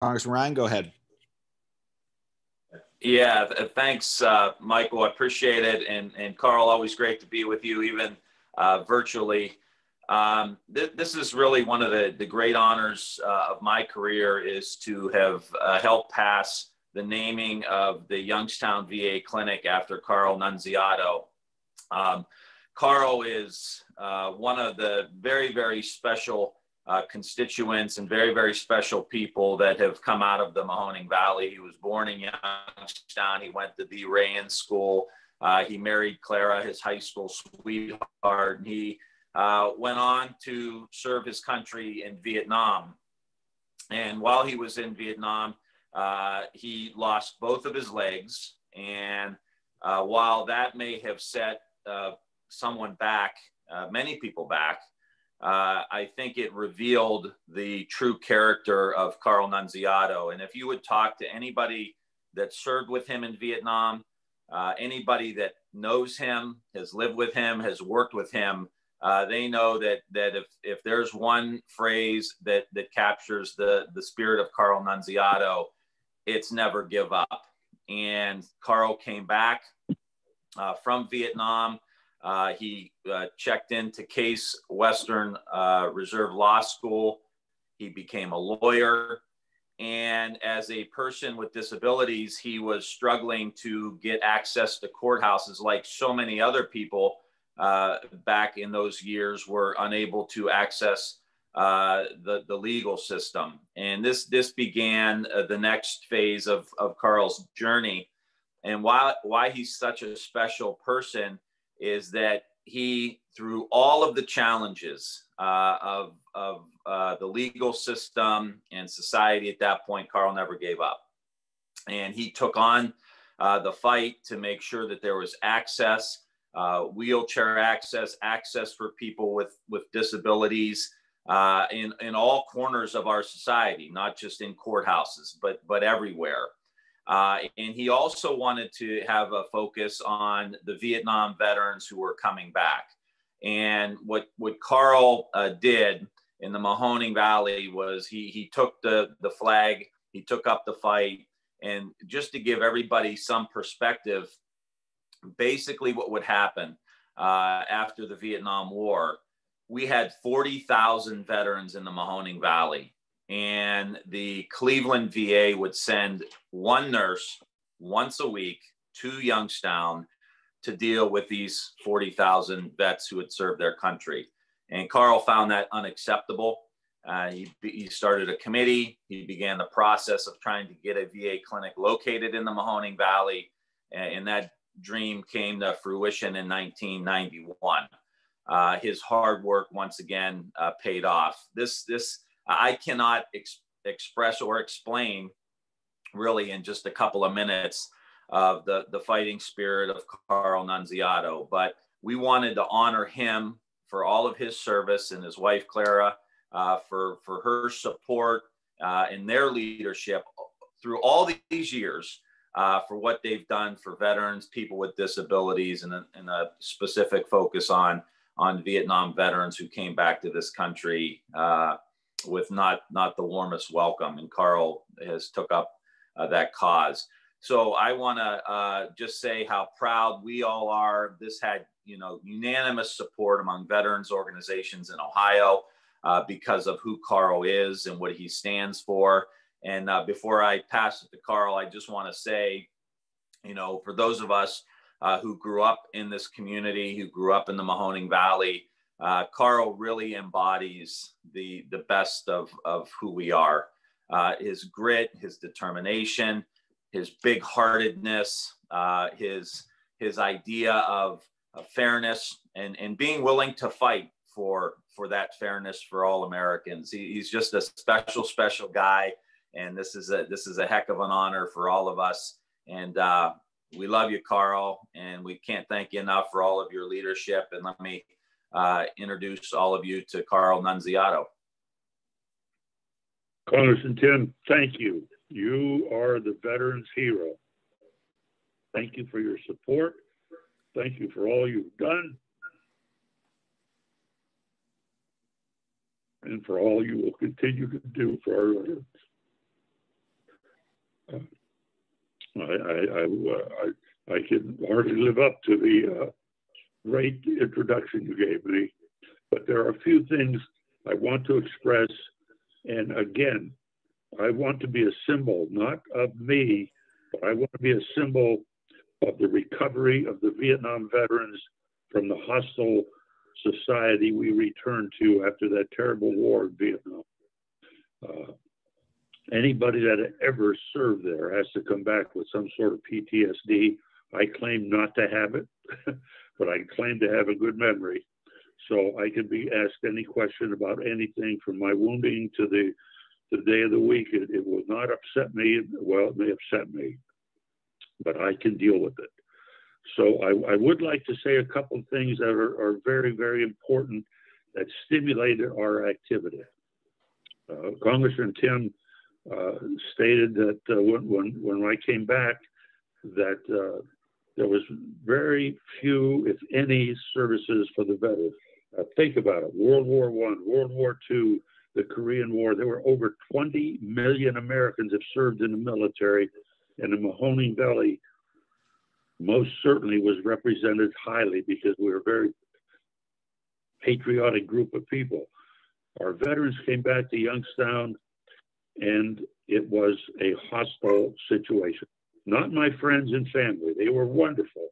Congressman Ryan, go ahead. Yeah, thanks, Michael. I appreciate it. And Carl, always great to be with you, even virtually. This is really one of the great honors of my career, is to have helped pass the naming of the Youngstown VA clinic after Carl Nunziato. Carl is one of the very, very special constituents and very, very special people that have come out of the Mahoning Valley. He was born in Youngstown. He went to the Rayan School. He married Clara, his high school sweetheart. He went on to serve his country in Vietnam. And while he was in Vietnam, he lost both of his legs. And while that may have set someone back, many people back, I think it revealed the true character of Carl Nunziato. And if you would talk to anybody that served with him in Vietnam, anybody that knows him, has lived with him, has worked with him, they know that if there's one phrase that captures the spirit of Carl Nunziato, it's never give up. And Carl came back from Vietnam. He checked into Case Western Reserve Law School. He became a lawyer. And as a person with disabilities, he was struggling to get access to courthouses, like so many other people back in those years were unable to access the legal system. And this began the next phase of Carl's journey. And why he's such a special person is that he, through all of the challenges of the legal system and society at that point, Carl never gave up. And he took on the fight to make sure that there was access, wheelchair access for people with disabilities in all corners of our society, not just in courthouses, but everywhere. And he also wanted to have a focus on the Vietnam veterans who were coming back. And what Carl did in the Mahoning Valley was he took the flag, he took up the fight. And just to give everybody some perspective, basically what would happen after the Vietnam War, we had 40,000 veterans in the Mahoning Valley. And the Cleveland VA would send one nurse once a week to Youngstown to deal with these 40,000 vets who had served their country. And Carl found that unacceptable. He started a committee. He began the process of trying to get a VA clinic located in the Mahoning Valley. And that dream came to fruition in 1991. His hard work once again paid off. I cannot express or explain really in just a couple of minutes of the fighting spirit of Carl Nunziato, but we wanted to honor him for all of his service, and his wife Clara for her support and their leadership through all these years for what they've done for veterans, people with disabilities, and a specific focus on Vietnam veterans who came back to this country with not the warmest welcome, and Carl has took up that cause. So I want to just say how proud we all are. This had unanimous support among veterans organizations in Ohio because of who Carl is and what he stands for. And before I pass it to Carl, I just want to say, for those of us who grew up in this community, who grew up in the Mahoning Valley, Carl really embodies the best of who we are. His grit, his determination, his big-heartedness, his idea of fairness, and being willing to fight for that fairness for all Americans. He's just a special guy, and this is a heck of an honor for all of us. And we love you, Carl, and we can't thank you enough for all of your leadership. And let me introduce all of you to Carl Nunziato. Congressman Tim, thank you. You are the veteran's hero. Thank you for your support. Thank you for all you've done and for all you will continue to do for our veterans. I can hardly live up to the great introduction you gave me, but there are a few things I want to express. And again, I want to be a symbol, not of me, but I want to be a symbol of the recovery of the Vietnam veterans from the hostile society we returned to after that terrible war in Vietnam. Anybody that ever served there has to come back with some sort of PTSD. I claim not to have it, but I claim to have a good memory. So I can be asked any question about anything from my wounding to the day of the week. It will not upset me. Well, it may upset me, but I can deal with it. So I would like to say a couple of things that are very, very important that stimulated our activity. Congressman Tim stated that when I came back, that there was very few, if any, services for the veterans. Think about it: World War I, World War II, the Korean War. There were over 20 million Americans that served in the military, and the Mahoning Valley most certainly was represented highly because we were a very patriotic group of people. Our veterans came back to Youngstown, and it was a hostile situation. Not my friends and family. They were wonderful.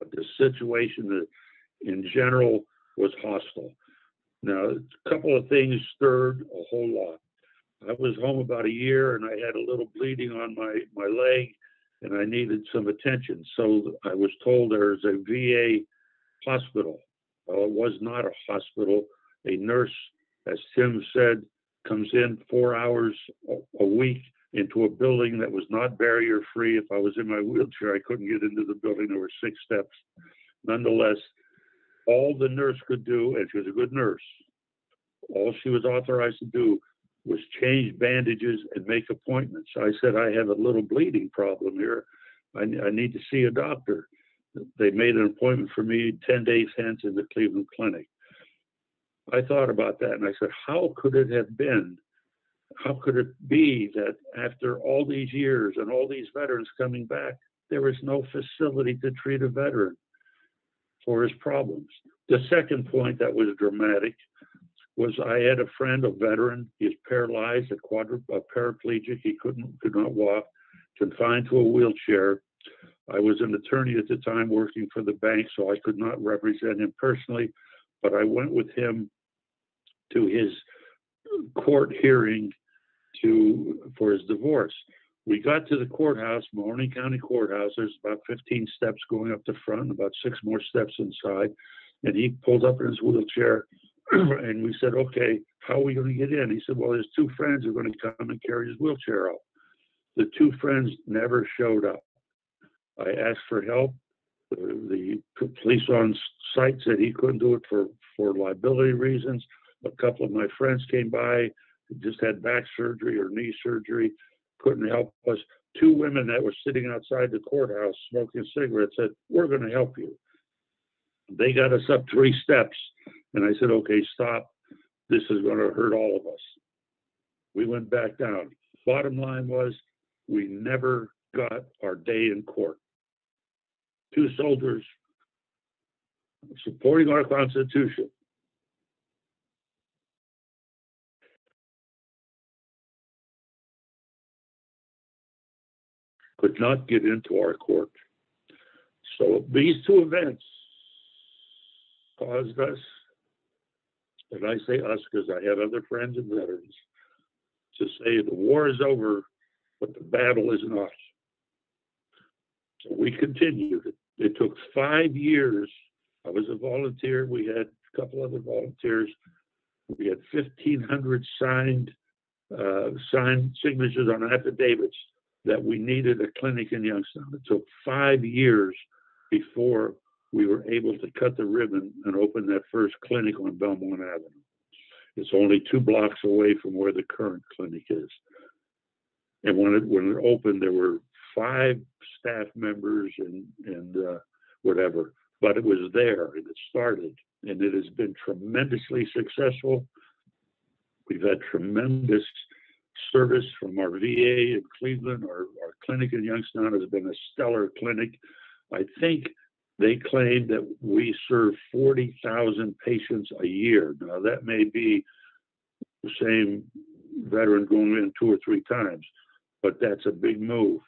But the situation in general was hostile. Now, a couple of things stirred a whole lot. I was home about a year, and I had a little bleeding on my leg, and I needed some attention. So I was told there's a VA hospital. Well, it was not a hospital. A nurse, as Tim said, comes in 4 hours a week into a building that was not barrier free. If I was in my wheelchair, I couldn't get into the building. There were 6 steps. Nonetheless, all the nurse could do, and she was a good nurse, all she was authorized to do was change bandages and make appointments. I said, I have a little bleeding problem here. I need to see a doctor. They made an appointment for me 10 days hence in the Cleveland Clinic. I thought about that, and I said, how could it have been? How could it be that after all these years and all these veterans coming back, there was no facility to treat a veteran for his problems? The second point that was dramatic was I had a friend, a veteran. He's paralyzed, a paraplegic. He could not walk, confined to a wheelchair. I was an attorney at the time working for the bank, so I could not represent him personally, but I went with him to his court hearing for his divorce. We got to the courthouse, Mahoning County Courthouse. There's about 15 steps going up the front, about 6 more steps inside. And he pulled up in his wheelchair, and we said, okay, how are we going to get in? He said, well, his 2 friends are going to come and carry his wheelchair out. The 2 friends never showed up. I asked for help. The police on site said he couldn't do it for liability reasons. A couple of my friends came by, just had back surgery or knee surgery, couldn't help us. 2 women that were sitting outside the courthouse smoking cigarettes said, we're going to help you. They got us up 3 steps, and I said, okay, stop. This is going to hurt all of us. We went back down. Bottom line was, we never got our day in court. 2 soldiers supporting our Constitution could not get into our court. So these 2 events caused us, and I say us because I have other friends and veterans, to say the war is over, but the battle is not. So we continued. It took 5 years. I was a volunteer. We had a couple other volunteers. We had 1,500 signed signatures on affidavits that we needed a clinic in Youngstown. It took 5 years before we were able to cut the ribbon and open that first clinic on Belmont Avenue. It's only 2 blocks away from where the current clinic is. And when it opened, there were 5 staff members and whatever, but it was there and it started, and it has been tremendously successful. We've had tremendous service from our VA in Cleveland. Our clinic in Youngstown has been a stellar clinic. I think they claim that we serve 40,000 patients a year. Now, that may be the same veteran going in 2 or 3 times, but that's a big move.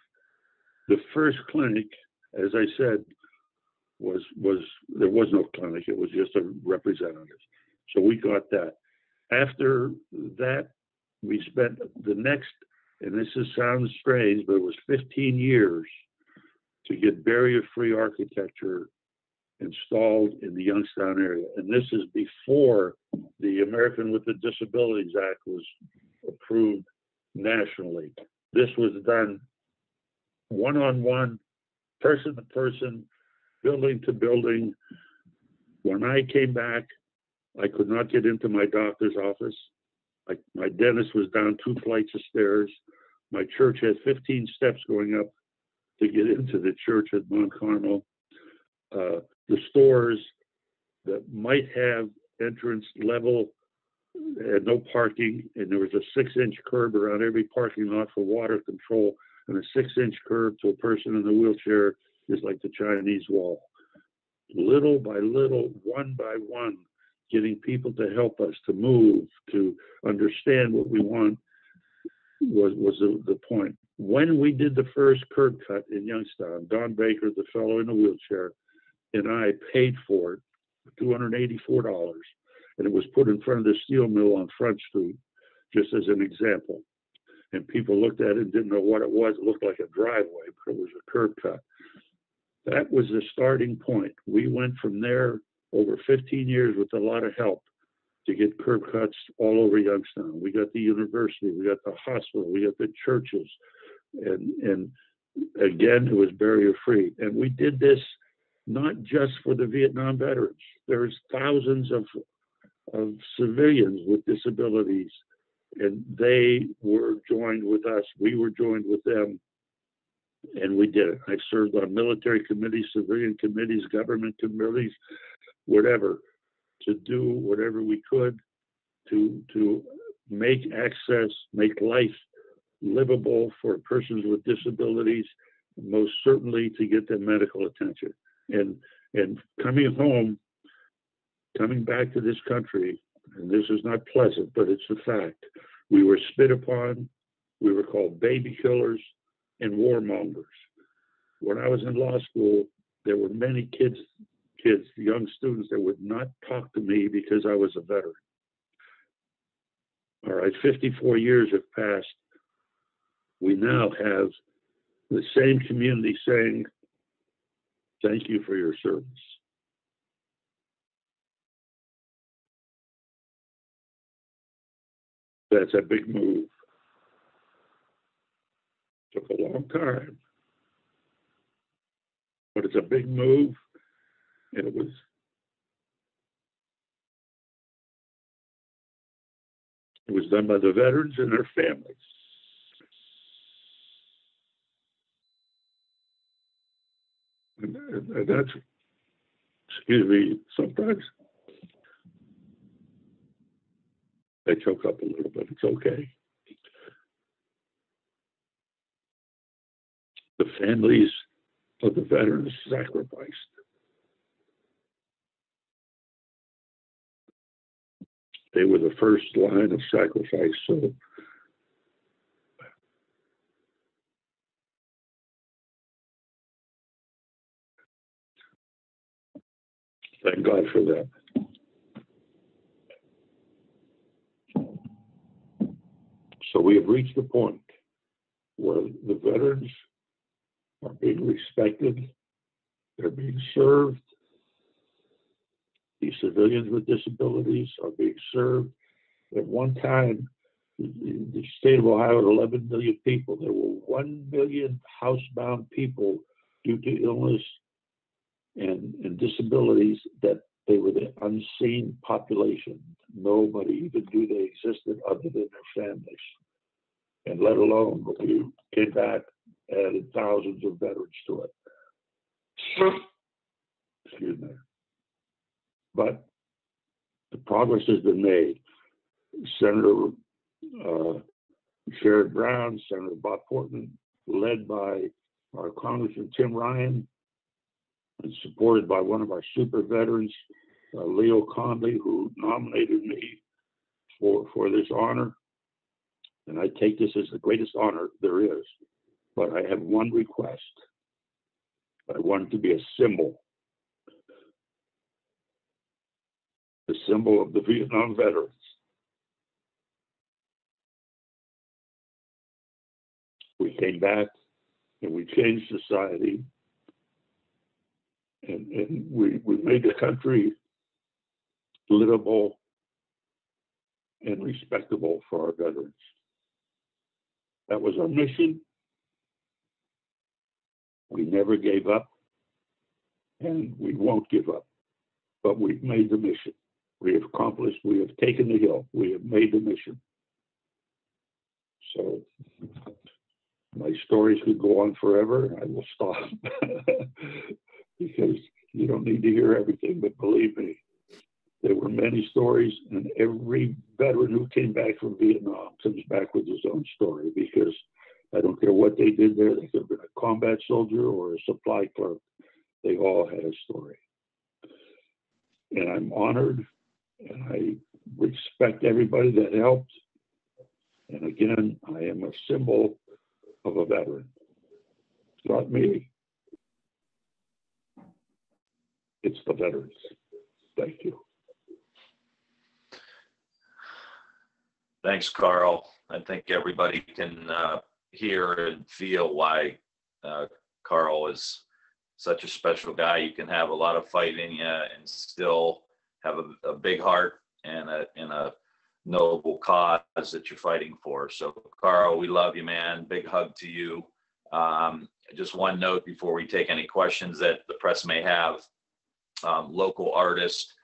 The first clinic, as I said, was there was no clinic. It was just a representative. So we got that. After that, we spent the next, and sounds strange, but it was 15 years to get barrier-free architecture installed in the Youngstown area. And this is before the American with the Disabilities Act was approved nationally. This was done one-on-one, person-to-person, building to building. When I came back, I could not get into my doctor's office. My dentist was down 2 flights of stairs. My church had 15 steps going up to get into the church at Mount Carmel. The stores that might have entrance level had no parking, and there was a 6-inch curb around every parking lot for water control, and a 6-inch curb to a person in a wheelchair is like the Chinese wall. Little by little, one by one, getting people to help us to move, to understand what we want was the point. When we did the first curb cut in Youngstown, Don Baker, the fellow in the wheelchair, and I paid for it, $284, and it was put in front of the steel mill on Front Street, just as an example. And people looked at it and didn't know what it was. It looked like a driveway, but it was a curb cut. That was the starting point. We went from there over 15 years with a lot of help to get curb cuts all over Youngstown. We got the university, we got the hospital, we got the churches, and again, it was barrier free. And we did this not just for the Vietnam veterans. There's thousands of civilians with disabilities, and they were joined with us. We were joined with them, and we did it. I served on military committees, civilian committees, government committees, whatever, to do whatever we could to make access, make life livable for persons with disabilities, most certainly to get them medical attention. And coming home, coming back to this country, and this is not pleasant, but it's a fact, we were spit upon, we were called baby killers and warmongers. When I was in law school, there were many kids, young students that would not talk to me because I was a veteran. All right, 54 years have passed. We now have the same community saying, thank you for your service. That's a big move. Took a long time, but it's a big move, and it was done by the veterans and their families. And that's, excuse me, sometimes I choke up a little bit. It's okay. The families of the veterans sacrificed. They were the first line of sacrifice. So thank God for that. So we have reached a point where the veterans are being respected, they're being served. These civilians with disabilities are being served. At one time, the state of Ohio had 11 million people. There were 1 million housebound people due to illness and disabilities, that they were the unseen population. Nobody even knew they existed other than their families. And let alone, when we came back, added thousands of veterans to it. Excuse me. But the progress has been made. Senator Sherrod Brown, Senator Bob Portman, led by our Congressman Tim Ryan, and supported by one of our super veterans, Leo Conley, who nominated me for this honor. And I take this as the greatest honor there is. But I have one request. I want it to be a symbol. The symbol of the Vietnam veterans. We came back and we changed society. And we made the country livable and respectable for our veterans. That was our mission. We never gave up, and we won't give up. But we've made the mission. We have accomplished, we have taken the hill, we have made the mission. So my stories could go on forever, and I will stop because you don't need to hear everything, but believe me, there were many stories, and every veteran who came back from Vietnam comes back with his own story, because I don't care what they did there. They could have been a combat soldier or a supply clerk. They all had a story. And I'm honored, and I respect everybody that helped. And again, I am a symbol of a veteran. It's not me. It's the veterans. Thank you. Thanks, Carl. I think everybody can hear and feel why Carl is such a special guy. You can have a lot of fight in you and still have a big heart and a noble cause that you're fighting for. So, Carl, we love you, man. Big hug to you. Just one note before we take any questions that the press may have. Local artist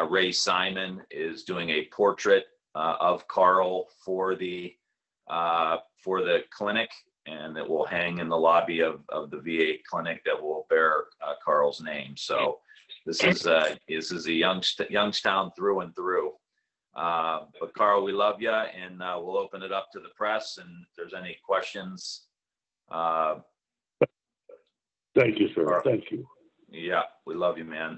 Ray Simon is doing a portrait of Carl for the clinic, and it will hang in the lobby of the VA clinic that will bear Carl's name. So this is a Youngstown through and through. But Carl, we love you, and we'll open it up to the press. And if there's any questions. Thank you, sir. Carl. Thank you. Yeah, we love you, man.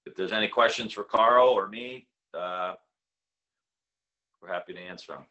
If there's any questions for Carl or me, we're happy to answer them.